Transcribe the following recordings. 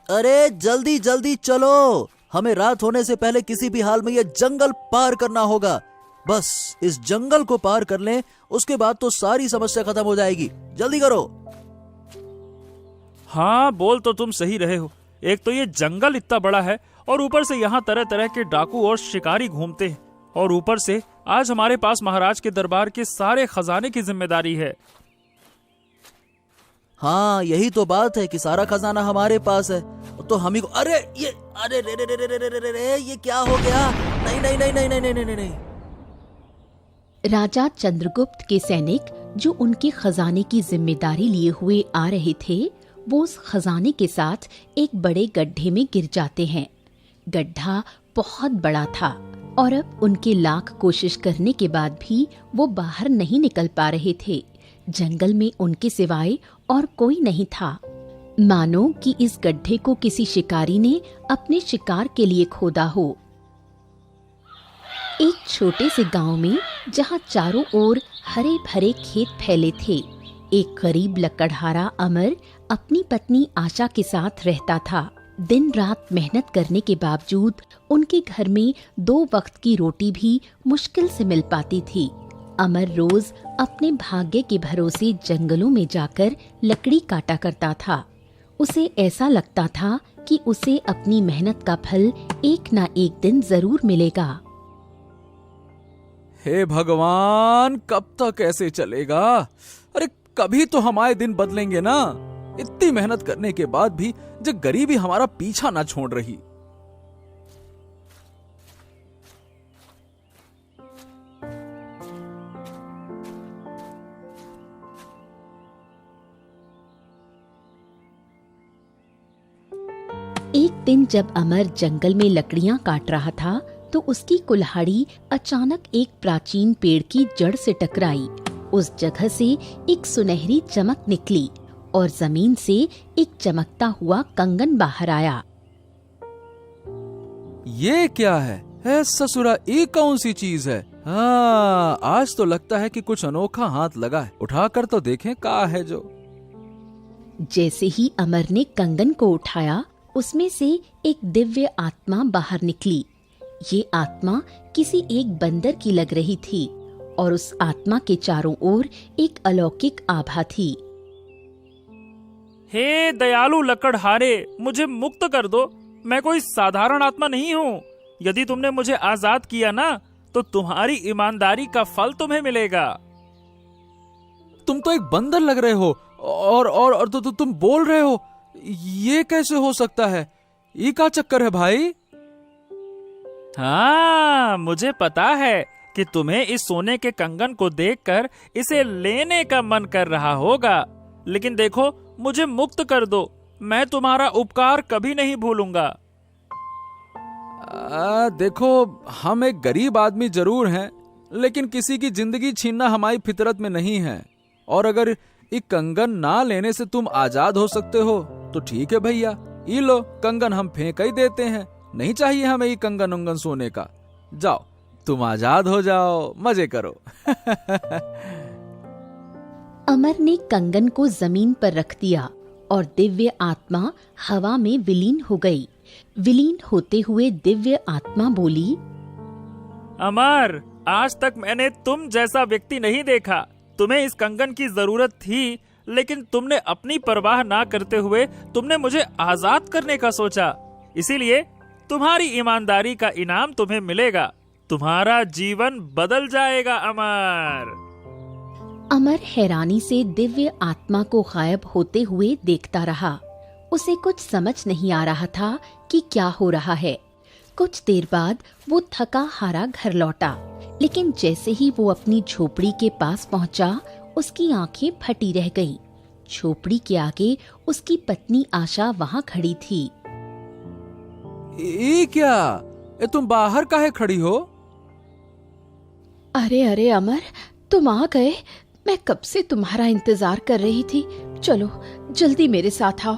अरे जल्दी जल्दी चलो, हमें रात होने से पहले किसी भी हाल में ये जंगल पार करना होगा। बस इस जंगल को पार कर लें, उसके बाद तो सारी समस्या खत्म हो जाएगी। जल्दी करो। हाँ, बोल तो तुम सही रहे हो। एक तो ये जंगल इतना बड़ा है और ऊपर से यहाँ तरह तरह के डाकू और शिकारी घूमते हैं, और ऊपर से आज हमारे पास महाराज के दरबार के सारे खजाने की जिम्मेदारी है। हाँ, यही तो बात है कि सारा खजाना हमारे पास है, तो हम ही को। अरे ये, अरे रे रे रे रे रे रे रे रे, ये क्या हो गया? नहीं नहीं नहीं नहीं नहीं नहीं नहीं नहीं। राजा चंद्रगुप्त के सैनिक जो उनके खजाने की जिम्मेदारी लिए हुए आ रहे थे, वो उस खजाने के साथ एक बड़े गड्ढे में गिर जाते हैं। गड्ढा बहुत बड़ा था और अब उनके लाख कोशिश करने के बाद भी वो बाहर नहीं निकल पा रहे थे। जंगल में उनके सिवाय और कोई नहीं था, मानो कि इस गड्ढे को किसी शिकारी ने अपने शिकार के लिए खोदा हो। एक छोटे से गांव में, जहां चारों ओर हरे भरे खेत फैले थे, एक गरीब लकड़हारा अमर अपनी पत्नी आशा के साथ रहता था। दिन रात मेहनत करने के बावजूद उनके घर में 2 वक्त की रोटी भी मुश्किल से मिल पाती थी। अमर रोज अपने भाग्य के भरोसे जंगलों में जाकर लकड़ी काटा करता था। उसे ऐसा लगता था कि उसे अपनी मेहनत का फल एक ना एक दिन जरूर मिलेगा। हे भगवान, कब तक ऐसे चलेगा? अरे कभी तो हमारे दिन बदलेंगे ना। इतनी मेहनत करने के बाद भी जो गरीबी हमारा पीछा ना छोड़ रही। एक दिन जब अमर जंगल में लकड़ियां काट रहा था, तो उसकी कुल्हाड़ी अचानक एक प्राचीन पेड़ की जड़ से टकराई। उस जगह से एक सुनहरी चमक निकली और जमीन से एक चमकता हुआ कंगन बाहर आया। ये क्या है? ससुरा, ये कौन सी चीज है? हाँ, आज तो लगता है कि कुछ अनोखा हाथ लगा है। उठाकर तो देखें क्या है जो। जैसे ही अमर ने कंगन को उठाया, उसमें से एक दिव्य आत्मा बाहर निकली। ये आत्मा किसी एक बंदर की लग रही थी और उस आत्मा के चारों ओर एक अलौकिक आभा थी। हे दयालु लकड़हारे, मुझे मुक्त कर दो। मैं कोई साधारण आत्मा नहीं हूँ। यदि तुमने मुझे आजाद किया ना, तो तुम्हारी ईमानदारी का फल तुम्हें मिलेगा। तुम तो एक बंदर लग रहे हो और तो तुम बोल रहे हो। ये कैसे हो सकता है? ये क्या चक्कर है भाई? हाँ, मुझे पता है कि तुम्हें इस सोने के कंगन को देखकर इसे लेने का मन कर रहा होगा, लेकिन देखो, मुझे मुक्त कर दो। मैं तुम्हारा उपकार कभी नहीं भूलूंगा। देखो, हम एक गरीब आदमी जरूर हैं, लेकिन किसी की जिंदगी छीनना हमारी फितरत में नहीं है। और अगर ये कंगन ना लेने से तुम आजाद हो सकते हो तो ठीक है भैया, ये लो कंगन, हम फेंक ही देते हैं। नहीं चाहिए हमें ये कंगन उंगन सोने का। जाओ, तुम आजाद हो जाओ, मजे करो। अमर ने कंगन को जमीन पर रख दिया और दिव्य आत्मा हवा में विलीन हो गई। विलीन होते हुए दिव्य आत्मा बोली, अमर, आज तक मैंने तुम जैसा व्यक्ति नहीं देखा। तुम्हें इस कंगन की जरूरत थी, लेकिन तुमने अपनी परवाह ना करते हुए तुमने मुझे आजाद करने का सोचा। इसीलिए तुम्हारी ईमानदारी का इनाम तुम्हें मिलेगा। तुम्हारा जीवन बदल जाएगा अमर। अमर हैरानी से दिव्य आत्मा को गायब होते हुए देखता रहा। उसे कुछ समझ नहीं आ रहा था कि क्या हो रहा है। कुछ देर बाद वो थका हारा घर लौटा, लेकिन जैसे ही वो अपनी झोपड़ी के पास पहुंचा, उसकी आंखें फटी रह गईं। झोपड़ी के आगे उसकी पत्नी आशा वहां खड़ी थी। ये क्या? तुम बाहर काहे खड़ी हो? अरे अरे अमर, तुम आ गए। मैं कब से तुम्हारा इंतजार कर रही थी। चलो जल्दी मेरे साथ आओ।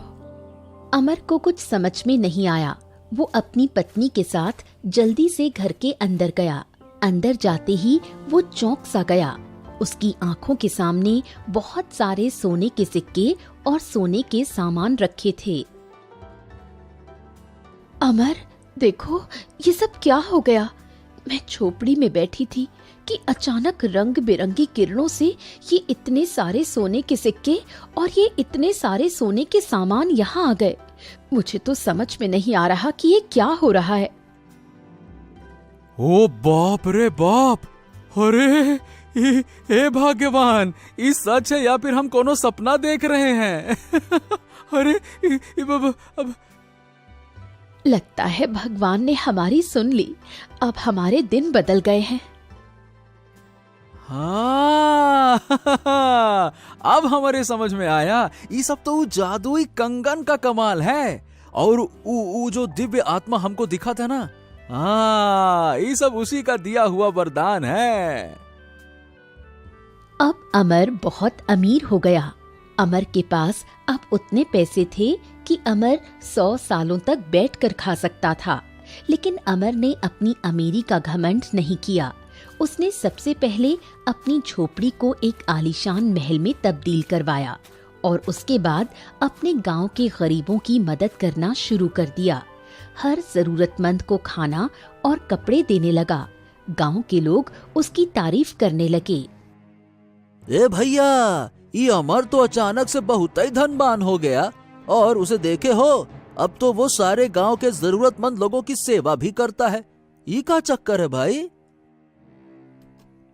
अमर को कुछ समझ में नहीं आया। वो अपनी पत्नी के साथ जल्दी से घर के अंदर गया। अंदर जाते ही वो चौंक सा गया। उसकी आंखों के सामने बहुत सारे सोने के सिक्के और सोने के सामान रखे थे। अमर, देखो ये सब क्या हो गया। मैं झोपड़ी में बैठी थी कि अचानक रंग बिरंगी किरणों से ये इतने सारे सोने के सिक्के और ये इतने सारे सोने के सामान यहाँ आ गए। मुझे तो समझ में नहीं आ रहा कि ये क्या हो रहा है। ओ बाप रे बाप! अरे हे भगवान, ये सच है या फिर हम कोनो सपना देख रहे हैं? अरे अब लगता है भगवान ने हमारी सुन ली। अब हमारे दिन बदल गए हैं। हाँ, अब हमारे समझ में आया। ये सब तो जादुई कंगन का कमाल है। और वो जो दिव्य आत्मा हमको दिखा था ना, हाँ, ये सब उसी का दिया हुआ वरदान है। अब अमर बहुत अमीर हो गया। अमर के पास अब उतने पैसे थे कि अमर 100 सालों तक बैठकर खा सकता था। लेकिन अमर ने अपनी अमीरी का घमंड नहीं किया। उसने सबसे पहले अपनी झोपड़ी को एक आलीशान महल में तब्दील करवाया और उसके बाद अपने गांव के गरीबों की मदद करना शुरू कर दिया। हर जरूरतमंद को खाना और कपड़े देने लगा। गांव के लोग उसकी तारीफ करने लगे। ए भैया, ये अमर तो अचानक से बहुत ही धनवान हो गया। और उसे देखे हो, अब तो वो सारे गांव के जरूरतमंद लोगों की सेवा भी करता है। ये का चक्कर है भाई?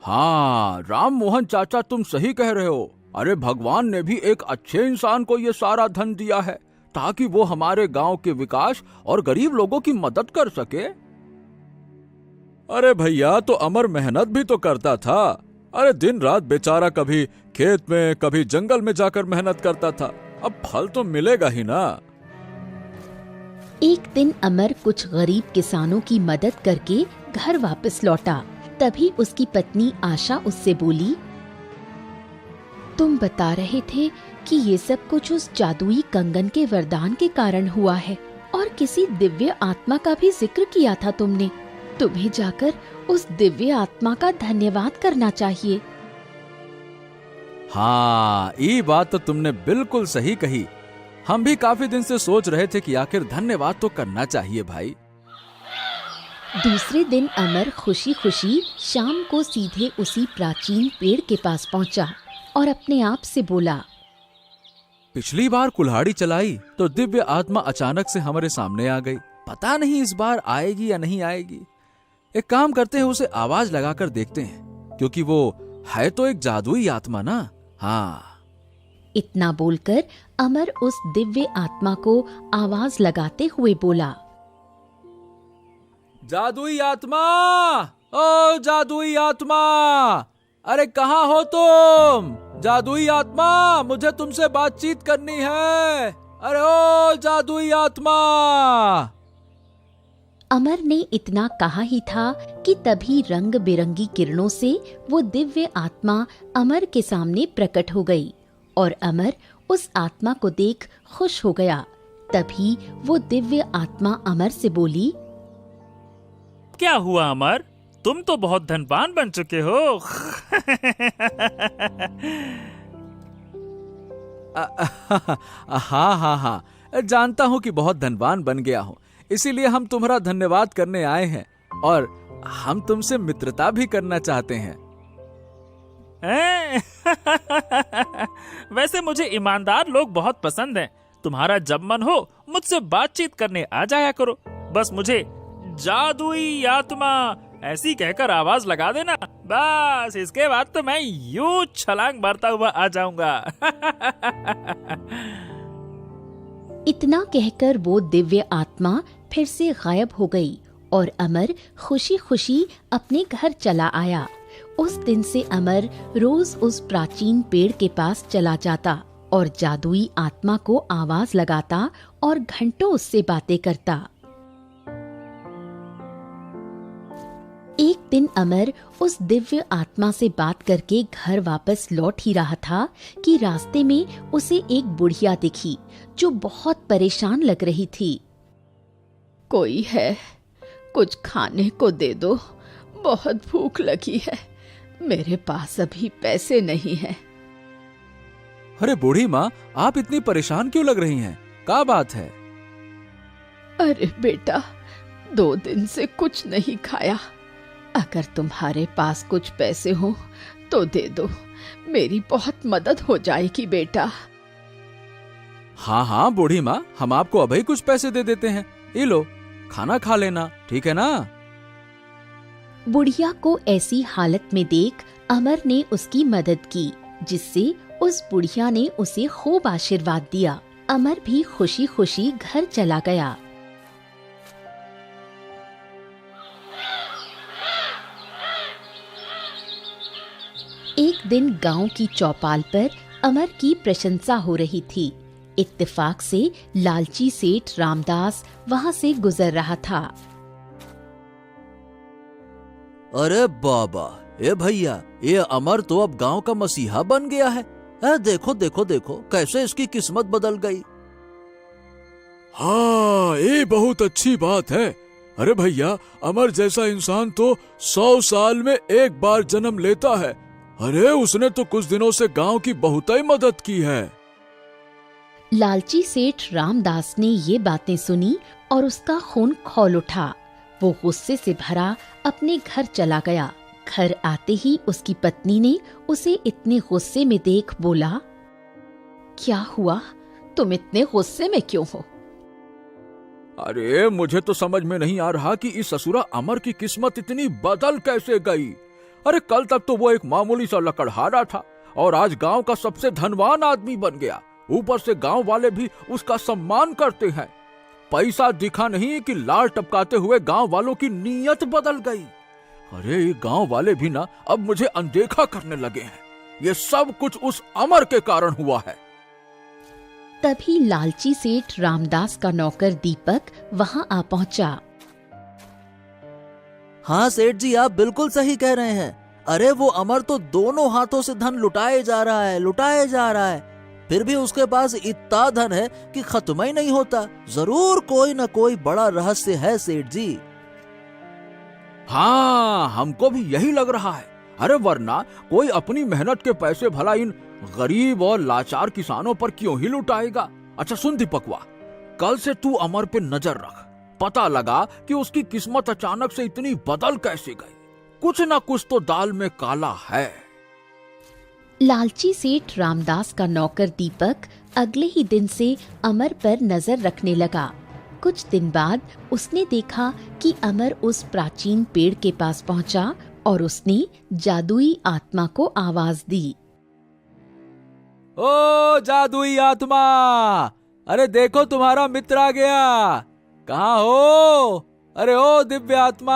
हाँ, राम मोहन चाचा, तुम सही कह रहे हो। अरे भगवान ने भी एक अच्छे इंसान को ये सारा धन दिया है ताकि वो हमारे गांव के विकास और गरीब लोगों की मदद कर सके। अरे भैया, तो अमर मेहनत भी तो करता था। अरे दिन रात बेचारा कभी खेत में कभी जंगल में जाकर मेहनत करता था। अब फल तो मिलेगा ही ना। एक दिन अमर कुछ गरीब किसानों की मदद करके घर वापस लौटा। तभी उसकी पत्नी आशा उससे बोली, तुम बता रहे थे कि ये सब कुछ उस जादुई कंगन के वरदान के कारण हुआ है और किसी दिव्य आत्मा का भी जिक्र किया था तुमने। तुम्हें जाकर उस दिव्य आत्मा का धन्यवाद करना चाहिए। हाँ, ये बात तो तुमने बिल्कुल सही कही। हम भी काफी दिन से सोच रहे थे कि आखिर धन्यवाद तो करना चाहिए भाई। दूसरे दिन अमर खुशी खुशी शाम को सीधे उसी प्राचीन पेड़ के पास पहुंचा और अपने आप से बोला, पिछली बार कुल्हाड़ी चलाई तो दिव्य आत्मा अचानक से हमारे सामने आ गई। पता नहीं इस बार आएगी या नहीं आएगी। एक काम करते हैं, उसे आवाज लगाकर देखते हैं, क्योंकि वो है तो एक जादुई आत्मा ना। हाँ। इतना बोलकर अमर उस दिव्य आत्मा को आवाज लगाते हुए बोला, जादुई आत्मा, ओ जादुई आत्मा, अरे कहाँ हो तुम? जादुई आत्मा, मुझे तुमसे बातचीत करनी है। अरे ओ जादुई आत्मा। अमर ने इतना कहा ही था कि तभी रंग बिरंगी किरणों से वो दिव्य आत्मा अमर के सामने प्रकट हो गई और अमर उस आत्मा को देख खुश हो गया। तभी वो दिव्य आत्मा अमर से बोली, क्या हुआ अमर, तुम तो बहुत धनवान बन चुके हो। हाँ हाँ हाँ, जानता हूँ कि बहुत धनवान बन गया हूँ, इसीलिए हम तुम्हारा धन्यवाद करने आए हैं और हम तुमसे मित्रता भी करना चाहते हैं। वैसे मुझे ईमानदार लोग बहुत पसंद हैं। तुम्हारा जब मन हो मुझसे बातचीत करने आ जाया करो। बस मुझे जादुई आत्मा ऐसी कहकर आवाज लगा देना, बस इसके बाद तो मैं यूं छलांग मारता हुआ आ जाऊंगा। इतना कहकर वो दिव्य आत्मा फिर से गायब हो गई और अमर खुशी खुशी अपने घर चला आया। उस दिन से अमर रोज उस प्राचीन पेड़ के पास चला जाता और जादुई आत्मा को आवाज लगाता और घंटों उससे बातें करता। एक दिन अमर उस दिव्य आत्मा से बात करके घर वापस लौट ही रहा था कि रास्ते में उसे एक बुढ़िया दिखी जो बहुत परेशान लग रही थी। कोई है, कुछ खाने को दे दो, बहुत भूख लगी है, मेरे पास अभी पैसे नहीं है। अरे बूढ़ी माँ, आप इतनी परेशान क्यों लग रही हैं? क्या बात है? अरे बेटा, 2 दिन से कुछ नहीं खाया। अगर तुम्हारे पास कुछ पैसे हो तो दे दो, मेरी बहुत मदद हो जाएगी बेटा। हाँ हाँ बूढ़ी माँ, हम आपको अभी कुछ पैसे दे देते हैं। ये लो, खाना खा लेना, ठीक है ना? बुढ़िया को ऐसी हालत में देख अमर ने उसकी मदद की, जिससे उस बुढ़िया ने उसे खूब आशीर्वाद दिया। अमर भी खुशी खुशी घर चला गया। एक दिन गांव की चौपाल पर अमर की प्रशंसा हो रही थी। इत्तेफाक से लालची सेठ रामदास वहां से गुजर रहा था। अरे बाबा, ए भैया, ये अमर तो अब गांव का मसीहा बन गया है। देखो देखो देखो, कैसे इसकी किस्मत बदल गई। हाँ, ये बहुत अच्छी बात है। अरे भैया, अमर जैसा इंसान तो 100 साल में एक बार जन्म लेता है। अरे उसने तो कुछ दिनों से गांव की बहुत ही मदद की है। लालची सेठ रामदास ने ये बातें सुनी और उसका खून खौल उठा। वो गुस्से से भरा अपने घर चला गया। घर आते ही उसकी पत्नी ने उसे इतने गुस्से में देख बोला, क्या हुआ? तुम इतने गुस्से में क्यों हो? अरे मुझे तो समझ में नहीं आ रहा कि इस ससुरा अमर की किस्मत इतनी बदल कैसे गई। अरे कल तक तो वो एक मामूली सा लकड़हारा था और आज गांव का सबसे धनवान आदमी बन गया। ऊपर से गांव वाले भी उसका सम्मान करते हैं। पैसा दिखा नहीं कि लाल टपकाते हुए गांव वालों की नीयत बदल गई। अरे ये गांव वाले भी ना अब मुझे अनदेखा करने लगे हैं। ये सब कुछ उस अमर के कारण हुआ है। तभी लालची सेठ रामदास का नौकर दीपक वहां आ पहुंचा। हाँ सेठ जी, आप बिल्कुल सही कह रहे हैं। अरे वो अमर तो दोनों हाथों से धन लुटाए जा रहा है, लुटाए जा रहा है। फिर भी उसके पास इतना धन है कि खत्म ही नहीं होता। जरूर कोई न कोई बड़ा रहस्य है सेठ जी। हाँ, हमको भी यही लग रहा है। अरे वरना कोई अपनी मेहनत के पैसे भला इन गरीब और लाचार किसानों पर क्यों ही लुटाएगा। अच्छा सुन दीपकवा, कल से तू अमर पे नजर रख। पता लगा कि उसकी किस्मत अचानक से इतनी बदल कैसे गई। कुछ ना कुछ तो दाल में काला है। लालची सेठ रामदास का नौकर दीपक अगले ही दिन से अमर पर नजर रखने लगा। कुछ दिन बाद उसने देखा कि अमर उस प्राचीन पेड़ के पास पहुंचा और उसने जादुई आत्मा को आवाज दी। ओ जादुई आत्मा, अरे देखो तुम्हारा मित्र आ गया। कहाँ हो? अरे ओ दिव्य आत्मा।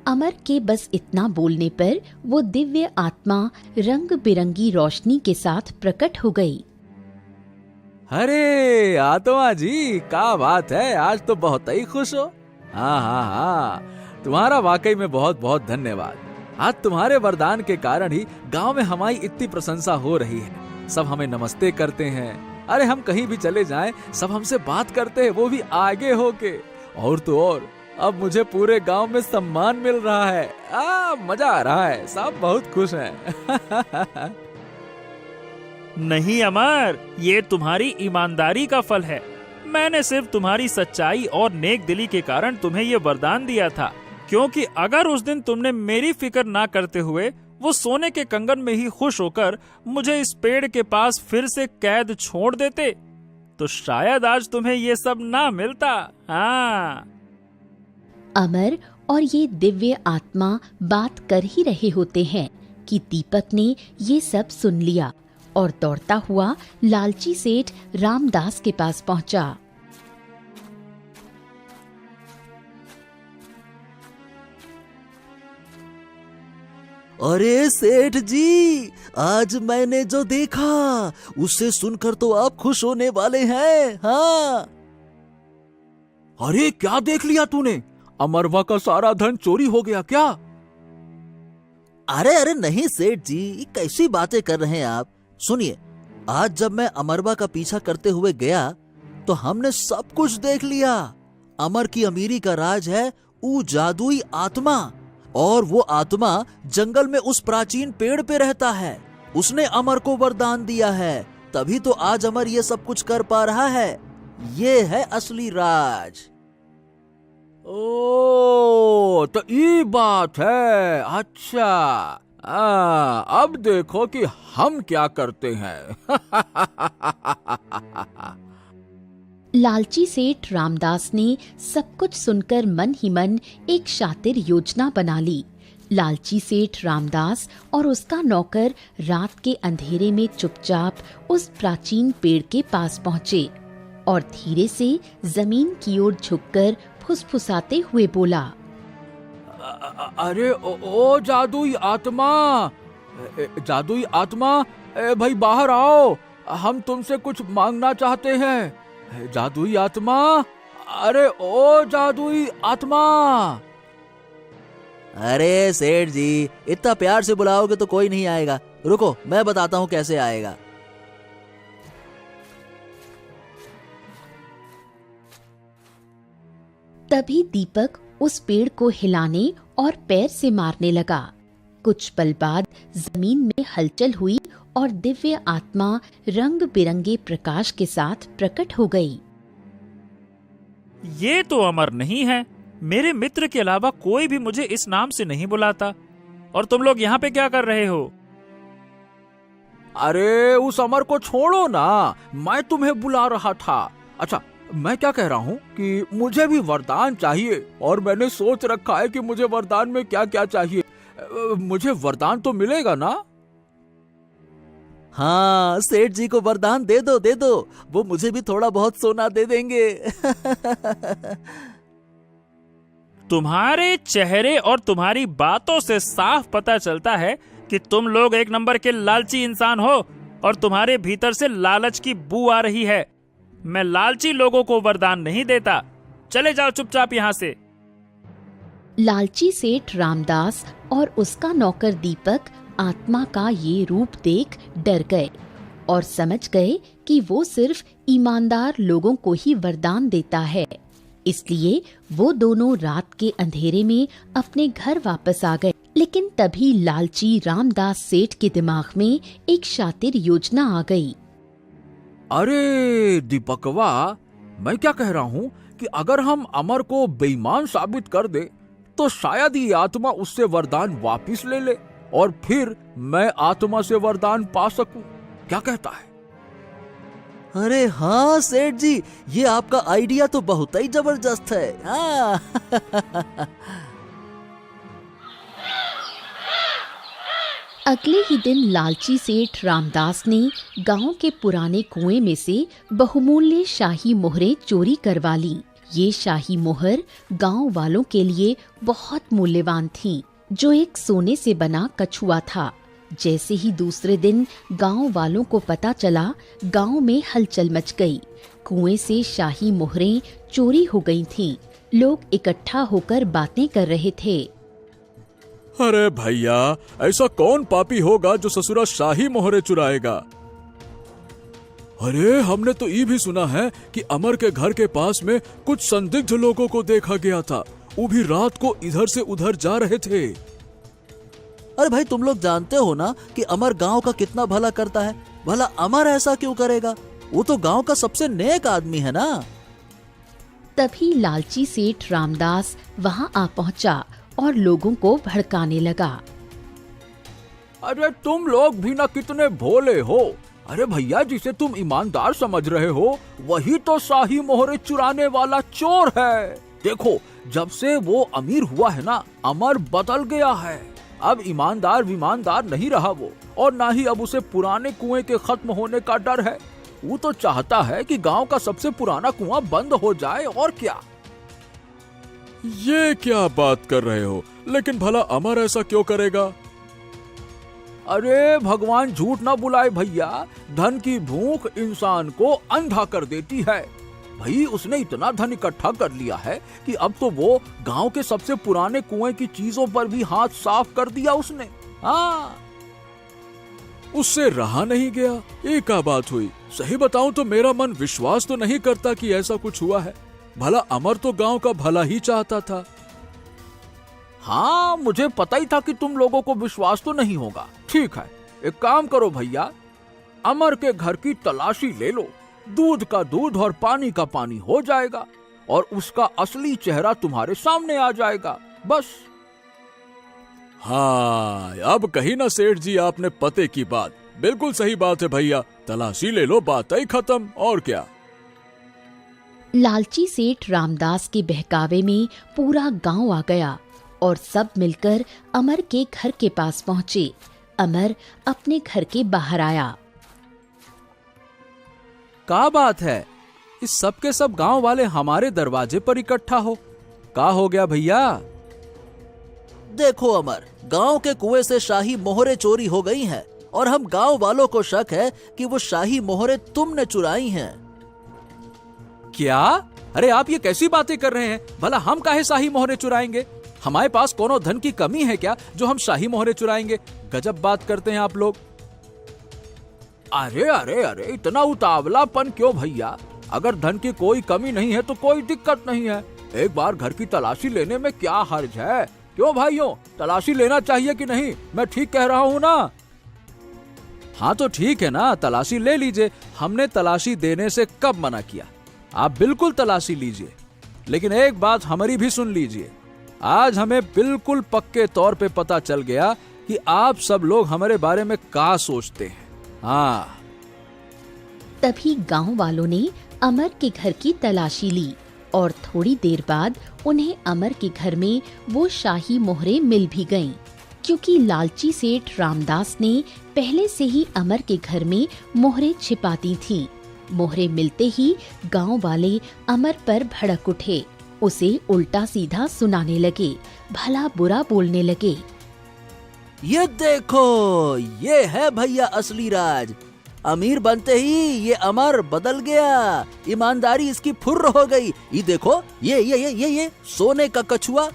अमर के बस इतना बोलने पर वो दिव्य आत्मा रंग बिरंगी रोशनी के साथ प्रकट हो गई। अरे आत्मा जी, क्या बात है, आज तो बहुत ही खुश हो। हाँ हाँ हाँ, तुम्हारा वाकई में बहुत बहुत धन्यवाद। आज तुम्हारे वरदान के कारण ही गांव में हमारी इतनी प्रशंसा हो रही है। सब हमें नमस्ते करते हैं। अरे हम कहीं भी चले जाएं, सब हमसे बात करते हैं, वो भी आगे होके। और तो और अब मुझे पूरे गांव में सम्मान मिल रहा है। मजा आ रहा है, सब बहुत खुश हैं। नहीं अमर, ये तुम्हारी ईमानदारी का फल है। मैंने सिर्फ तुम्हारी सच्चाई और नेक दिली के कारण तुम्हें ये वरदान दिया था, क्योंकि अगर उस दिन तुमने मेरी फिक्र ना करते हुए वो सोने के कंगन में ही खुश होकर मुझे इस पेड़ के पास फिर से कैद छोड़ देते, तो शायद आज तुम्हें ये सब ना मिलता। हाँ। अमर और ये दिव्य आत्मा बात कर ही रहे होते हैं कि दीपक ने ये सब सुन लिया और दौड़ता हुआ लालची सेठ रामदास के पास पहुंचा। अरे सेठ जी, आज मैंने जो देखा उससे सुनकर तो आप खुश होने वाले हैं। हाँ। अरे क्या देख लिया तूने? अमरवा का सारा धन चोरी हो गया क्या? अरे अरे नहीं सेठ जी, कैसी बातें कर रहे हैं आप। सुनिए, आज जब मैं अमरवा का पीछा करते हुए गया तो हमने सब कुछ देख लिया। अमर की अमीरी का राज है वो जादुई आत्मा, और वो आत्मा जंगल में उस प्राचीन पेड़ पे रहता है। उसने अमर को वरदान दिया है, तभी तो आज अमर ये सब कुछ कर पा रहा है। ये है असली राज। ओ तो ये बात है। अच्छा, अब देखो कि हम क्या करते हैं। लालची सेठ रामदास ने सब कुछ सुनकर मन ही मन एक शातिर योजना बना ली। लालची सेठ रामदास और उसका नौकर रात के अंधेरे में चुपचाप उस प्राचीन पेड़ के पास पहुँचे और धीरे से जमीन की ओर झुककर फुसफुसाते हुए बोला, अरे ओ जादुई आत्मा, जादुई आत्मा, भाई बाहर आओ, हम तुमसे कुछ मांगना चाहते हैं। जादुई आत्मा, अरे ओ जादुई आत्मा। अरे सेठ जी, इतना प्यार से बुलाओगे तो कोई नहीं आएगा। रुको, मैं बताता हूँ कैसे आएगा। तभी दीपक उस पेड़ को हिलाने और पैर से मारने लगा। कुछ पल बाद जमीन में हलचल हुई और दिव्य आत्मा रंग बिरंगे प्रकाश के साथ प्रकट हो गई। ये तो अमर नहीं है। मेरे मित्र के अलावा कोई भी मुझे इस नाम से नहीं बुलाता। और तुम लोग यहाँ पे क्या कर रहे हो? अरे उस अमर को छोड़ो ना, मैं तुम्हें बुला रहा था। अच्छा, मैं क्या कह रहा हूँ कि मुझे भी वरदान चाहिए और मैंने सोच रखा है कि मुझे वरदान में क्या क्या चाहिए। मुझे वरदान तो मिलेगा ना? हाँ, सेठ जी को वरदान दे दो, दे दो। वो मुझे भी थोड़ा बहुत सोना दे देंगे। तुम्हारे चेहरे और तुम्हारी बातों से साफ पता चलता है कि तुम लोग एक नंबर के लालची इंसान हो और तुम्हारे भीतर से लालच की बू आ रही है। मैं लालची लोगों को वरदान नहीं देता। चले जाओ चुपचाप यहाँ से। लालची सेठ रामदास और उसका नौकर दीपक आत्मा का ये रूप देख डर गए और समझ गए कि वो सिर्फ ईमानदार लोगों को ही वरदान देता है। इसलिए वो दोनों रात के अंधेरे में अपने घर वापस आ गए। लेकिन तभी लालची रामदास सेठ के दिमाग में एक शातिर योजना आ गई। अरे दीपकवा, मैं क्या कह रहा हूँ कि अगर हम अमर को बेईमान साबित कर दे तो शायद ये आत्मा उससे वरदान वापिस ले ले और फिर मैं आत्मा से वरदान पा सकूं। क्या कहता है? अरे हाँ सेठ जी, ये आपका आइडिया तो बहुत ही जबरदस्त है। हाँ। अगले ही दिन लालची सेठ रामदास ने गांव के पुराने कुएं में से बहुमूल्य शाही मोहरें चोरी करवा ली। ये शाही मोहर गांव वालों के लिए बहुत मूल्यवान थीं, जो एक सोने से बना कछुआ था। जैसे ही दूसरे दिन गांव वालों को पता चला, गांव में हलचल मच गई। कुएं से शाही मोहरें चोरी हो गई थीं। लोग इकट्ठा होकर बातें कर रहे थे। अरे भैया, ऐसा कौन पापी होगा जो ससुरा शाही मोहरे चुराएगा? अरे हमने तो ये भी सुना है कि अमर के घर के पास में कुछ संदिग्ध लोगों को देखा गया था। वो भी रात को इधर से उधर जा रहे थे। अरे भाई, तुम लोग जानते हो ना कि अमर गांव का कितना भला करता है। भला अमर ऐसा क्यों करेगा? वो तो गांव का सबसे नेक आदमी है ना। तभी लालची सेठ रामदास वहां आ पहुंचा और लोगों को भड़काने लगा। अरे तुम लोग भी ना कितने भोले हो। अरे भैया, जिसे तुम ईमानदार समझ रहे हो वही तो शाही मोहरे चुराने वाला चोर है। देखो, जब से वो अमीर हुआ है ना, अमर बदल गया है। अब ईमानदार विमानदार नहीं रहा वो, और ना ही अब उसे पुराने कुएं के खत्म होने का डर है। वो तो चाहता है कि गांव का सबसे पुराना कुआं बंद हो जाए, और क्या। ये क्या बात कर रहे हो? लेकिन भला अमर ऐसा क्यों करेगा? अरे भगवान झूठ ना बुलाए भैया, धन की भूख इंसान को अंधा कर देती है। भाई, उसने इतना धन इकट्ठा कर लिया है कि अब तो वो गांव के सबसे पुराने कुएं की चीजों पर भी हाथ साफ कर दिया उसने। हाँ, उससे रहा नहीं गया। ये क्या बात हुई? सही बताऊं तो मेरा मन विश्वास तो नहीं करता कि ऐसा कुछ हुआ है। भला अमर तो गांव का भला ही चाहता था। हाँ, मुझे पता ही था कि तुम लोगों को विश्वास तो नहीं होगा। ठीक है, एक काम करो भैया, अमर के घर की तलाशी ले लो। दूध का दूध और पानी का पानी हो जाएगा और उसका असली चेहरा तुम्हारे सामने आ जाएगा। बस। हाँ, अब कही ना सेठ जी आपने पते की बात। बिल्कुल सही बात है भैया, तलाशी ले लो, बात ही खत्म। और क्या। लालची सेठ रामदास के बहकावे में पूरा गांव आ गया और सब मिलकर अमर के घर के पास पहुंचे। अमर अपने घर के बाहर आया। का बात है, इस सब के सब गांव वाले हमारे दरवाजे पर इकट्ठा हो। का हो गया भैया? देखो अमर, गांव के कुएं से शाही मोहरे चोरी हो गई हैं और हम गांव वालों को शक है कि वो शाही मोहरे तुमने चुराई हैं। क्या? अरे आप ये कैसी बातें कर रहे हैं? भला हम काहे शाही मोहरे चुराएंगे? हमारे पास कोनो धन की कमी है क्या जो हम शाही मोहरे चुराएंगे? गजब बात करते हैं आप लोग। अरे अरे अरे, इतना उतावलापन क्यों भैया? अगर धन की कोई कमी नहीं है तो कोई दिक्कत नहीं है। एक बार घर की तलाशी लेने में क्या हर्ज है? क्यों भाइयों, तलाशी लेना चाहिए कि नहीं? मैं ठीक कह रहा हूँ ना? हाँ तो ठीक है ना, तलाशी ले लीजिए। हमने तलाशी देने से कब मना किया? आप बिल्कुल तलाशी लीजिए, लेकिन एक बात हमारी भी सुन लीजिए। आज हमें बिल्कुल पक्के तौर पे पता चल गया कि आप सब लोग हमारे बारे में क्या सोचते हैं। हाँ। तभी गांव वालों ने अमर के घर की तलाशी ली और थोड़ी देर बाद उन्हें अमर के घर में वो शाही मोहरे मिल भी गईं, क्योंकि लालची सेठ रामदास ने पहले से ही अमर के घर में मोहरे छिपा दी थीं। मोहरे मिलते ही गांव वाले अमर पर भड़क उठे, उसे उल्टा सीधा सुनाने लगे, भला बुरा बोलने लगे। ये देखो, ये है भैया असली राज। अमीर बनते ही ये अमर बदल गया, ईमानदारी इसकी फुर्र हो गई। ये देखो, ये सोने का कछुआ,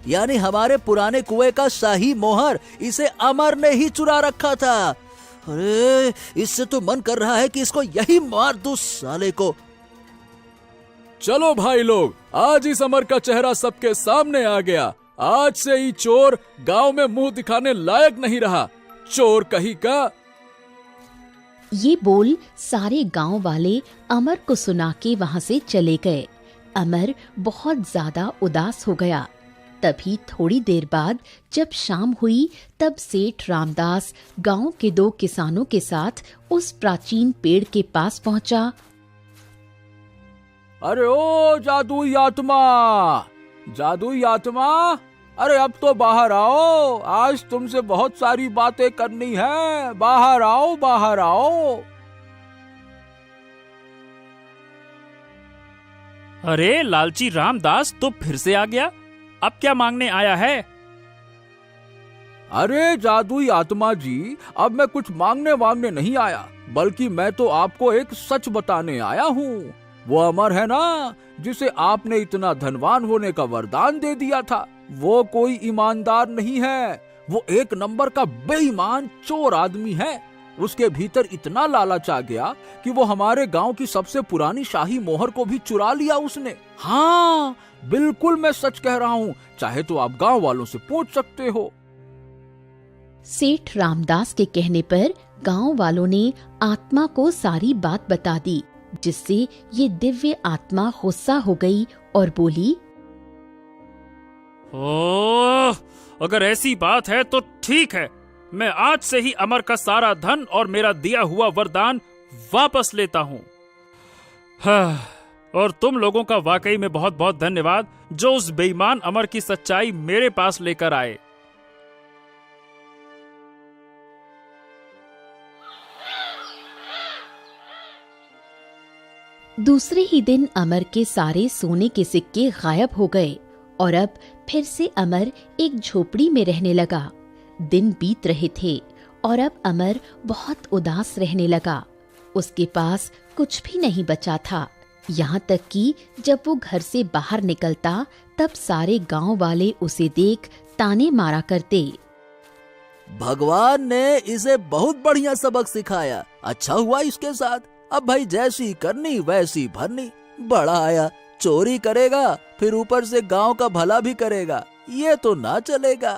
यानी हमारे पुराने कुएं का शाही मोहर, इसे अमर ने ही चुरा रखा था। अरे इससे तो मन कर रहा है कि इसको यही मार दूं साले को। चलो भाई लोग, आज इस अमर का चेहरा सबके सामने आ गया। आज से ही चोर गांव में मुंह दिखाने लायक नहीं रहा। चोर कहीं का। ये बोल सारे गांव वाले अमर को सुना के वहां से चले गए। अमर बहुत ज्यादा उदास हो गया। तभी थोड़ी देर बाद जब शाम हुई, तब सेठ रामदास गांव के 2 किसानों के साथ उस प्राचीन पेड़ के पास पहुंचा। अरे ओ जादुई आत्मा, जादुई आत्मा, अरे अब तो बाहर आओ। आज तुमसे बहुत सारी बातें करनी है। बाहर आओ, बाहर आओ। अरे लालची रामदास तो फिर से आ गया। अब क्या मांगने आया है? अरे जादुई आत्मा जी, अब मैं कुछ मांगने वांगने नहीं आया, बल्कि मैं तो आपको एक सच बताने आया हूँ। वो अमर है ना, जिसे आपने इतना धनवान होने का वरदान दे दिया था, वो कोई ईमानदार नहीं है। वो एक नंबर का बेईमान चोर आदमी है। उसके भीतर इतना लालच आ गया कि वो हमारे गांव की सबसे पुरानी शाही मोहर को भी चुरा लिया उसने। हाँ, बिल्कुल मैं सच कह रहा हूँ, चाहे तो आप गांव वालों से पूछ सकते हो। सेठ रामदास के कहने पर गांव वालों ने आत्मा को सारी बात बता दी, जिससे ये दिव्य आत्मा गुस्सा हो गई और बोली, ओह, अगर ऐसी बात है तो ठीक है, मैं आज से ही अमर का सारा धन और मेरा दिया हुआ वरदान वापस लेता हूँ। हाँ, और तुम लोगों का वाकई में बहुत बहुत धन्यवाद जो उस बेईमान अमर की सच्चाई मेरे पास लेकर आए। दूसरे ही दिन अमर के सारे सोने के सिक्के गायब हो गए और अब फिर से अमर एक झोपड़ी में रहने लगा। दिन बीत रहे थे और अब अमर बहुत उदास रहने लगा। उसके पास कुछ भी नहीं बचा था। यहाँ तक कि जब वो घर से बाहर निकलता तब सारे गांव वाले उसे देख ताने मारा करते। भगवान ने इसे बहुत बढ़िया सबक सिखाया। अच्छा हुआ इसके साथ। अब भाई जैसी करनी वैसी भरनी। बड़ा आया, चोरी करेगा फिर ऊपर से गांव का भला भी करेगा। ये तो ना चलेगा।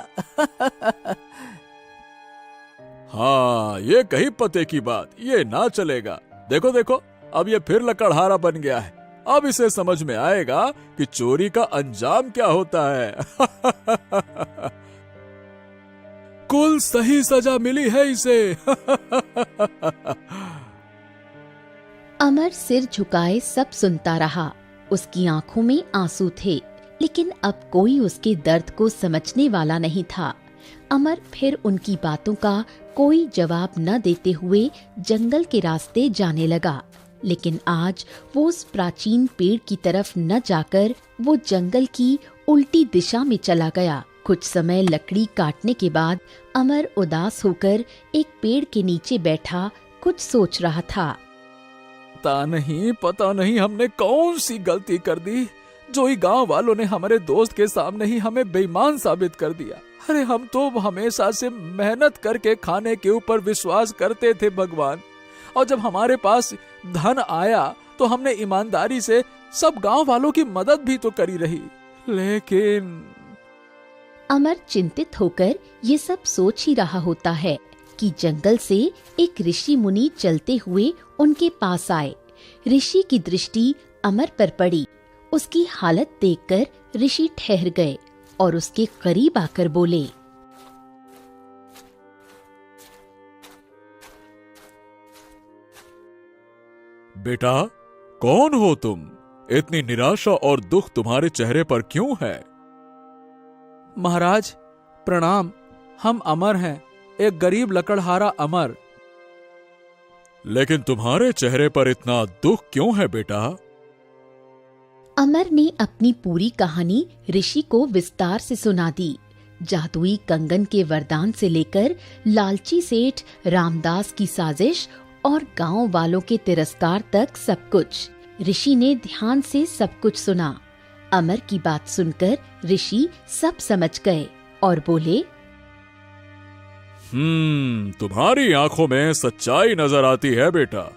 हाँ, ये कही पते की बात, ये ना चलेगा। देखो देखो, अब ये फिर लकड़हारा बन गया है। अब इसे समझ में आएगा कि चोरी का अंजाम क्या होता है। कुल सही सजा मिली है इसे। अमर सिर झुकाए सब सुनता रहा। उसकी आंखों में आंसू थे, लेकिन अब कोई उसके दर्द को समझने वाला नहीं था। अमर फिर उनकी बातों का कोई जवाब न देते हुए जंगल के रास्ते जाने लगा। लेकिन आज वो उस प्राचीन पेड़ की तरफ न जाकर वो जंगल की उल्टी दिशा में चला गया। कुछ समय लकड़ी काटने के बाद अमर उदास होकर एक पेड़ के नीचे बैठा कुछ सोच रहा था। पता नहीं हमने कौन सी गलती कर दी, जो ही गांव वालों ने हमारे दोस्त के सामने ही हमें बेईमान साबित कर दिया। अरे हम तो हमेशा से मेहनत करके खाने के ऊपर विश्वास करते थे भगवान, और जब हमारे पास धन आया तो हमने ईमानदारी से सब गांव वालों की मदद भी तो करी रही। लेकिन अमर चिंतित होकर ये सब सोच ही रहा होता है कि जंगल से एक ऋषि मुनि चलते हुए उनके पास आए। ऋषि की दृष्टि अमर पर पड़ी। उसकी हालत देखकर ऋषि ठहर गए और उसके करीब आकर बोले, बेटा, कौन हो तुम? इतनी निराशा और दुख तुम्हारे चेहरे पर क्यों है? महाराज प्रणाम, हम अमर हैं, एक गरीब लकड़हारा अमर। लेकिन तुम्हारे चेहरे पर इतना दुख क्यों है बेटा? अमर ने अपनी पूरी कहानी ऋषि को विस्तार से सुना दी। जादुई कंगन के वरदान से लेकर लालची सेठ रामदास की साजिश और गांव वालों के तिरस्कार तक सब कुछ। ऋषि ने ध्यान से सब कुछ सुना। अमर की बात सुनकर ऋषि सब समझ गए और बोले, तुम्हारी आंखों में सच्चाई नजर आती है बेटा,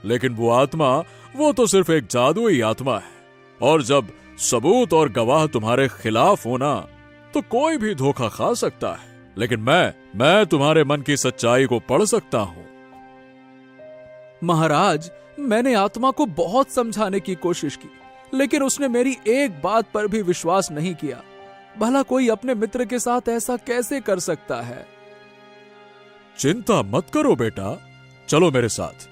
लेकिन वो आत्मा, वो तो सिर्फ एक जादुई आत्मा है, और जब सबूत और गवाह तुम्हारे खिलाफ होना तो कोई भी धोखा खा सकता है। लेकिन मैं तुम्हारे मन की सच्चाई को पढ़ सकता हूँ। महाराज, मैंने आत्मा को बहुत समझाने की कोशिश की, लेकिन उसने मेरी एक बात पर भी विश्वास नहीं किया। भला कोई अपने मित्र के साथ ऐसा कैसे कर सकता है? चिंता मत करो बेटा, चलो मेरे साथ,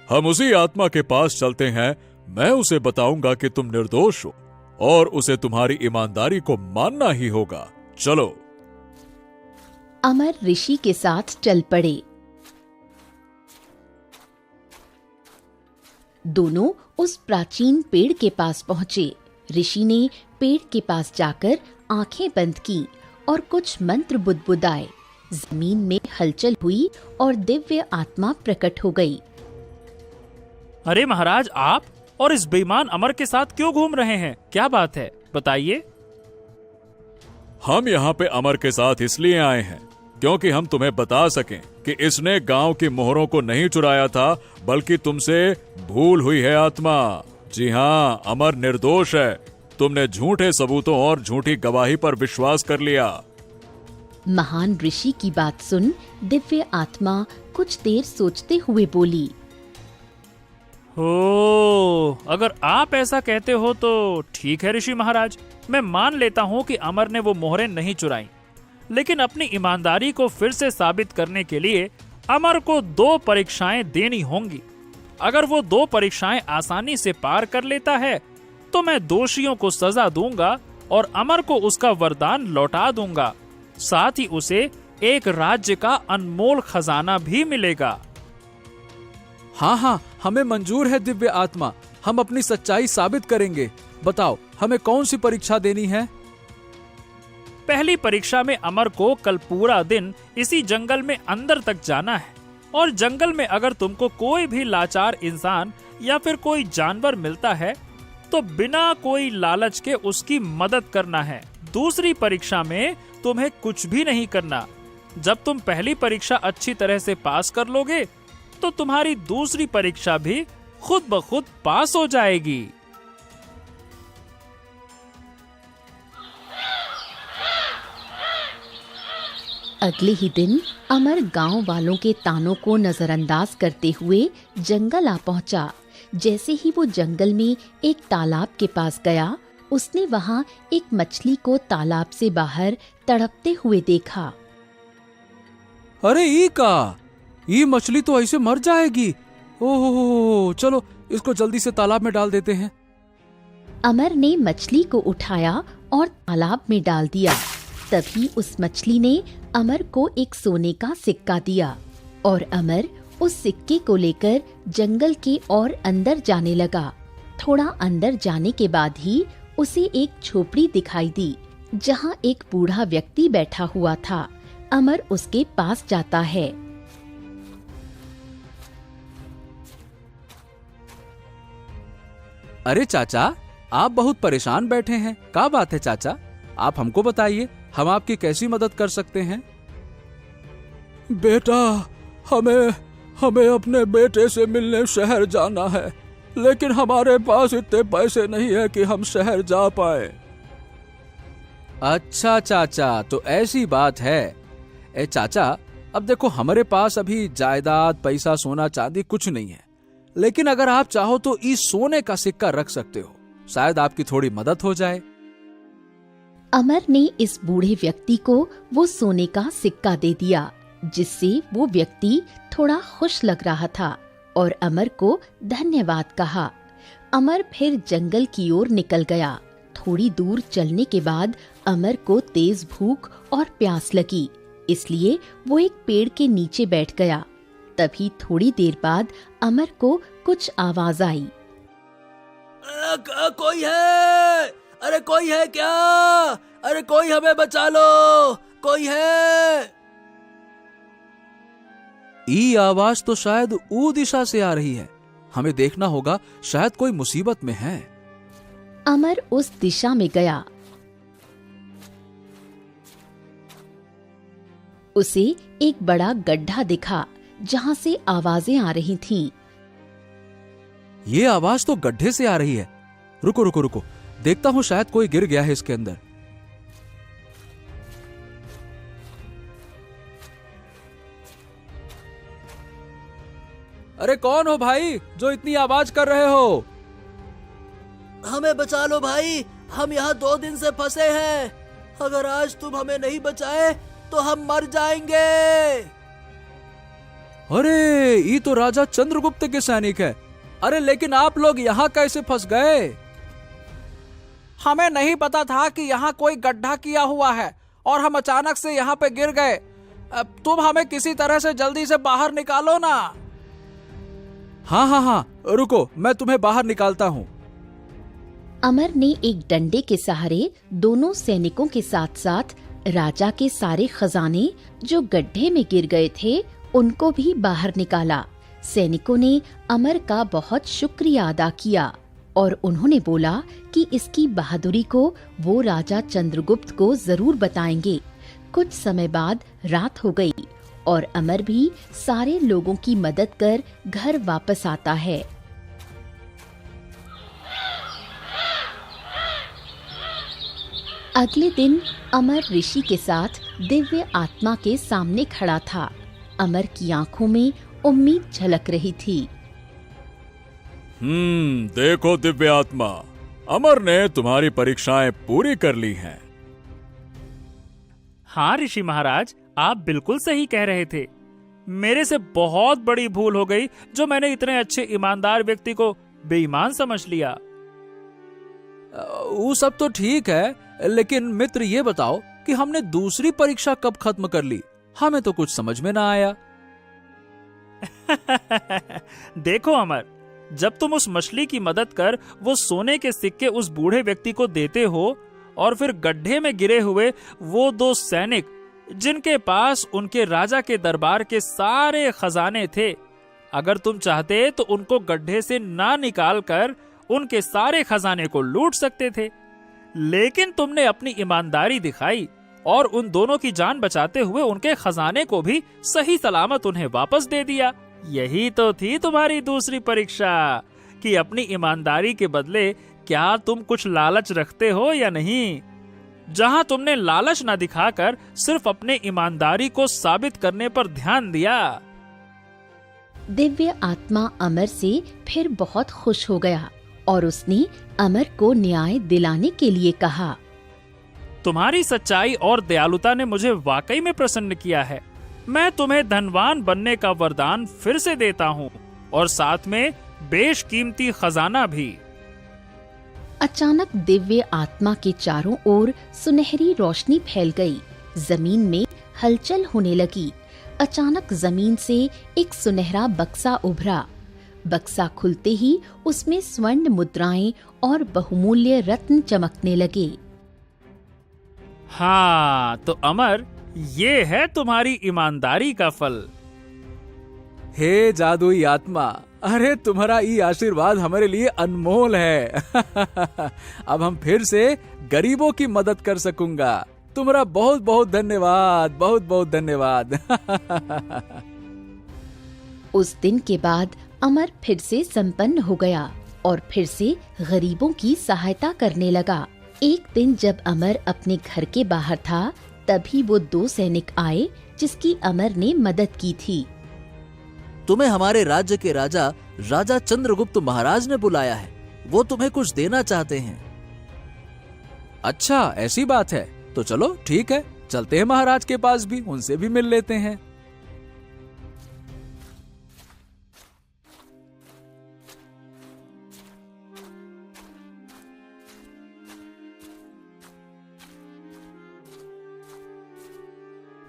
हम उसी आत्मा के पास चलते हैं। मैं उसे बताऊंगा कि तुम निर्दोष हो और उसे तुम्हारी ईमानदारी को मानना ही होगा। चलो। अमर ऋषि के साथ चल पड़े। दोनों उस प्राचीन पेड़ के पास पहुंचे। ऋषि ने पेड़ के पास जाकर आंखें बंद की और कुछ मंत्र बुदबुदाए। जमीन में हलचल हुई और दिव्य आत्मा प्रकट हो गई। अरे महाराज, आप और इस बेईमान अमर के साथ क्यों घूम रहे हैं? क्या बात है, बताइए। हम यहाँ पे अमर के साथ इसलिए आए हैं क्योंकि हम तुम्हें बता सकें कि इसने गांव की मोहरों को नहीं चुराया था, बल्कि तुमसे भूल हुई है आत्मा। जी हाँ, अमर निर्दोष है। तुमने झूठे सबूतों और झूठी गवाही पर विश्वास कर लिया। महान ऋषि की बात सुन दिव्य आत्मा कुछ देर सोचते हुए बोली, हो, अगर आप ऐसा कहते हो तो ठीक है ऋषि महाराज, मैं मान लेता हूँ कि अमर ने वो मोहरें नहीं चुराई। लेकिन अपनी ईमानदारी को फिर से साबित करने के लिए अमर को 2 परीक्षाएं देनी होंगी। अगर वो 2 परीक्षाएं आसानी से पार कर लेता है तो मैं दोषियों को सजा दूंगा और अमर को उसका वरदान लौटा दूंगा। साथ ही उसे एक राज्य का अनमोल खजाना भी मिलेगा। हाँ, हमें मंजूर है दिव्य आत्मा, हम अपनी सच्चाई साबित करेंगे। बताओ, हमें कौन सी परीक्षा देनी है? पहली परीक्षा में अमर को कल पूरा दिन इसी जंगल में अंदर तक जाना है, और जंगल में अगर तुमको कोई भी लाचार इंसान या फिर कोई जानवर मिलता है तो बिना कोई लालच के उसकी मदद करना है। दूसरी परीक्षा में तुम्हें कुछ भी नहीं करना। जब तुम पहली परीक्षा अच्छी तरह से पास कर लोगे तो तुम्हारी दूसरी परीक्षा भी खुद ब खुद पास हो जाएगी। अगले ही दिन अमर गांव वालों के तानों को नजरअंदाज करते हुए जंगल आ पहुंचा। जैसे ही वो जंगल में एक तालाब के पास गया, उसने वहां एक मछली को तालाब से बाहर तड़पते हुए देखा। अरे ई मछली तो ऐसे मर जाएगी। ओहो, चलो इसको जल्दी से तालाब में डाल देते हैं। अमर ने मछली को उठाया और तालाब में डाल दिया। तभी उस मछली ने अमर को एक सोने का सिक्का दिया और अमर उस सिक्के को लेकर जंगल के और अंदर जाने लगा। थोड़ा अंदर जाने के बाद ही उसे एक झोपड़ी दिखाई दी, जहाँ एक बूढ़ा व्यक्ति बैठा हुआ था। अमर उसके पास जाता है। अरे चाचा, आप बहुत परेशान बैठे हैं, क्या बात है चाचा? आप हमको बताइए, हम आपकी कैसी मदद कर सकते हैं? बेटा, हमें अपने बेटे से मिलने शहर जाना है, लेकिन हमारे पास इतने पैसे नहीं है कि हम शहर जा पाए। अच्छा चाचा, तो ऐसी बात है। ए चाचा, अब देखो हमारे पास अभी जायदाद, पैसा, सोना चांदी कुछ नहीं है, लेकिन अगर आप चाहो तो इस सोने का सिक्का रख सकते हो, शायद आपकी थोड़ी मदद हो जाए। अमर ने इस बूढ़े व्यक्ति को वो सोने का सिक्का दे दिया, जिससे वो व्यक्ति थोड़ा खुश लग रहा था और अमर को धन्यवाद कहा। अमर फिर जंगल की ओर निकल गया। थोड़ी दूर चलने के बाद अमर को तेज भूख और प्यास लगी, इसलिए वो एक पेड़ के नीचे बैठ गया। तभी थोड़ी देर बाद अमर को कुछ आवाज आई। कोई है? अरे कोई है क्या? अरे कोई हमें बचा लो, कोई है? ई आवाज तो शायद ऊ दिशा से आ रही है, हमें देखना होगा, शायद कोई मुसीबत में है। अमर उस दिशा में गया। उसे एक बड़ा गड्ढा दिखा, जहाँ से आवाजें आ रही थीं। ये आवाज तो गड्ढे से आ रही है। रुको रुको रुको, देखता हूँ, शायद कोई गिर गया है इसके अंदर। अरे कौन हो भाई, जो इतनी आवाज कर रहे हो? हमें बचा लो भाई, हम यहाँ 2 दिन से फंसे हैं। अगर आज तुम हमें नहीं बचाए तो हम मर जाएंगे। अरे ये तो राजा चंद्रगुप्त के सैनिक है। अरे लेकिन आप लोग यहाँ कैसे फंस गए? हमें नहीं पता था कि यहाँ कोई गड्ढा किया हुआ है और हम अचानक से यहाँ पे गिर गए। अब तुम हमें किसी तरह से जल्दी से बाहर निकालो ना। हाँ, रुको, मैं तुम्हें बाहर निकालता हूँ। अमर ने एक डंडे के सहारे दोनों सैनिकों के साथ साथ राजा के सारे खजाने जो गड्ढे में गिर गए थे, उनको भी बाहर निकाला। सैनिकों ने अमर का बहुत शुक्रिया अदा किया और उन्होंने बोला कि इसकी बहादुरी को वो राजा चंद्रगुप्त को जरूर बताएंगे। कुछ समय बाद रात हो गई और अमर भी सारे लोगों की मदद कर घर वापस आता है। अगले दिन अमर ऋषि के साथ दिव्य आत्मा के सामने खड़ा था। अमर की आंखों में उम्मीद झलक रही थी। देखो दिव्य आत्मा, अमर ने तुम्हारी परीक्षाएं पूरी कर ली हैं। हाँ ऋषि महाराज, आप बिल्कुल सही कह रहे थे। मेरे से बहुत बड़ी भूल हो गई जो मैंने इतने अच्छे ईमानदार व्यक्ति को बेईमान समझ लिया। वो सब तो ठीक है, लेकिन मित्र ये बताओ कि हमने दूसरी परीक्षा कब खत्म कर ली? हमें तो कुछ समझ में ना आया। देखो अमर, जब तुम उस मछली की मदद कर वो सोने के सिक्के उस बूढ़े व्यक्ति को देते हो और फिर गड्ढे में गिरे हुए वो 2 सैनिक जिनके पास उनके राजा के दरबार के सारे खजाने थे, अगर तुम चाहते तो उनको गड्ढे से ना निकाल कर उनके सारे खजाने को लूट सकते थे, लेकिन तुमने अपनी ईमानदारी दिखाई और उन दोनों की जान बचाते हुए उनके खजाने को भी सही सलामत उन्हें वापस दे दिया। यही तो थी तुम्हारी दूसरी परीक्षा कि अपनी ईमानदारी के बदले क्या तुम कुछ लालच रखते हो या नहीं। जहां तुमने लालच न दिखाकर सिर्फ अपने ईमानदारी को साबित करने पर ध्यान दिया। दिव्य आत्मा अमर से फिर बहुत खुश हो गया और उसने अमर को न्याय दिलाने के लिए कहा, तुम्हारी सच्चाई और दयालुता ने मुझे वाकई में प्रसन्न किया है। मैं तुम्हें धनवान बनने का वरदान फिर से देता हूँ और साथ में बेशकीमती खजाना भी। अचानक दिव्य आत्मा के चारों ओर सुनहरी रोशनी फैल गई। जमीन में हलचल होने लगी। अचानक जमीन से एक सुनहरा बक्सा उभरा। बक्सा खुलते ही उसमें स्वर्ण मुद्राएं और बहुमूल्य रत्न चमकने लगे। हाँ तो अमर, ये है तुम्हारी ईमानदारी का फल। हे जादुई आत्मा, अरे तुम्हारा ये आशीर्वाद हमारे लिए अनमोल है। अब हम फिर से गरीबों की मदद कर सकूंगा। तुम्हारा बहुत बहुत धन्यवाद, बहुत बहुत धन्यवाद। उस दिन के बाद अमर फिर से संपन्न हो गया और फिर से गरीबों की सहायता करने लगा। एक दिन जब अमर अपने घर के बाहर था, तभी वो 2 सैनिक आए जिसकी अमर ने मदद की थी। तुम्हें हमारे राज्य के राजा चंद्रगुप्त महाराज ने बुलाया है। वो तुम्हें कुछ देना चाहते हैं। अच्छा, ऐसी बात है तो चलो ठीक है, चलते हैं महाराज के पास भी, उनसे भी मिल लेते हैं।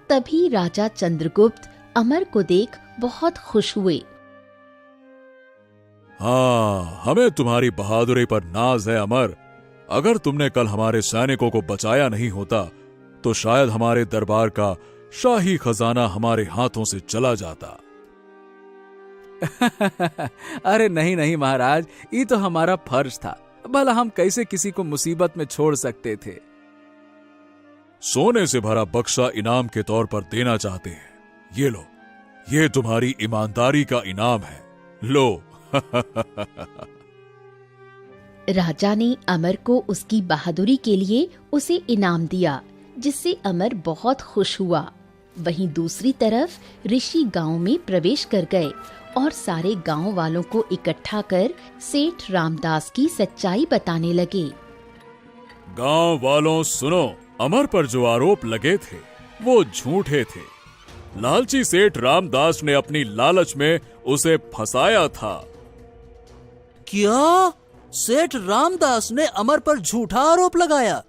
तभी राजा चंद्रगुप्त अमर को देख बहुत खुश हुए। हाँ, हमें तुम्हारी बहादुरी पर नाज है अमर। अगर तुमने कल हमारे सैनिकों को बचाया नहीं होता तो शायद हमारे दरबार का शाही खजाना हमारे हाथों से चला जाता। अरे नहीं नहीं महाराज, ये तो हमारा फर्ज था। भला हम कैसे किसी को मुसीबत में छोड़ सकते थे। सोने से भरा बक्सा इनाम के तौर पर देना चाहते हैं। ये लो, ये तुम्हारी ईमानदारी का इनाम है। लो। राजा ने अमर को उसकी बहादुरी के लिए उसे इनाम दिया, जिससे अमर बहुत खुश हुआ। वहीं दूसरी तरफ ऋषि गांव में प्रवेश कर गए और सारे गांव वालों को इकट्ठा कर सेठ रामदास की सच्चाई बताने लगे। गांव वालों सुनो, अमर पर जो आरोप लगे थे वो झूठे थे। लालची सेठ रामदास ने अपनी लालच में उसे फंसाया था। क्या सेठ रामदास ने अमर पर झूठा आरोप लगाया?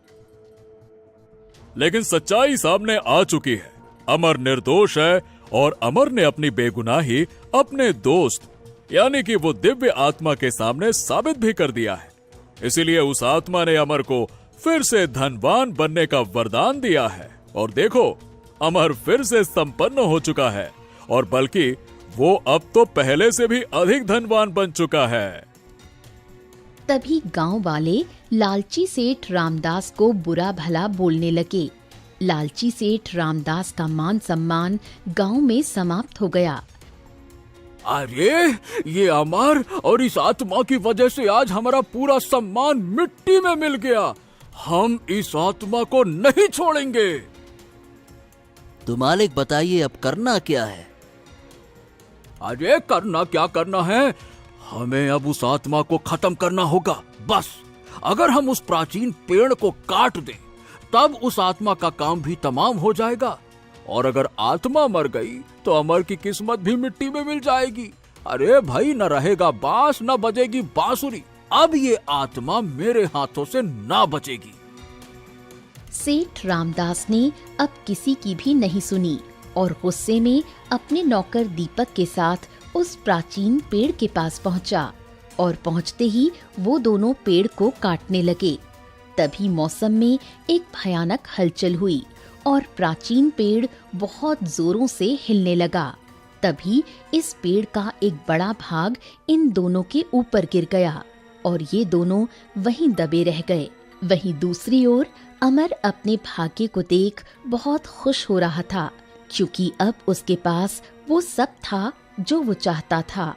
लेकिन सच्चाई सामने आ चुकी है। अमर निर्दोष है और अमर ने अपनी बेगुनाही अपने दोस्त यानी कि वो दिव्य आत्मा के सामने साबित भी कर दिया है। इसीलिए उस आत्मा ने अमर को फिर से धनवान बनने का वरदान दिया है। और देखो, अमर फिर से संपन्न हो चुका है और बल्कि वो अब तो पहले से भी अधिक धनवान बन चुका है। तभी गांव वाले लालची सेठ रामदास को बुरा भला बोलने लगे। लालची सेठ रामदास का मान सम्मान गांव में समाप्त हो गया। अरे, ये अमर और इस आत्मा की वजह से आज हमारा पूरा सम्मान मिट्टी में मिल गया। हम इस आत्मा को नहीं छोड़ेंगे। तो मालिक बताइए, अब करना क्या है? अरे करना क्या करना है, हमें अब उस आत्मा को खत्म करना होगा। बस अगर हम उस प्राचीन पेड़ को काट दें तब उस आत्मा का काम भी तमाम हो जाएगा। और अगर आत्मा मर गई तो अमर की किस्मत भी मिट्टी में मिल जाएगी। अरे भाई, न रहेगा बांस न बजेगी बांसुरी। अब ये आत्मा मेरे हाथों से ना बचेगी। सेठ रामदास ने अब किसी की भी नहीं सुनी और गुस्से में अपने नौकर दीपक के साथ उस प्राचीन पेड़ के पास पहुंचा और पहुंचते ही वो दोनों पेड़ को काटने लगे। तभी मौसम में एक भयानक हलचल हुई और प्राचीन पेड़ बहुत जोरों से हिलने लगा। तभी इस पेड़ का एक बड़ा भाग इन दोनों के ऊपर गिर गया और ये दोनों वहीं दबे रह गए। वहीं दूसरी ओर अमर अपने भाग्य को देख बहुत खुश हो रहा था, क्योंकि अब उसके पास वो सब था जो वो चाहता था।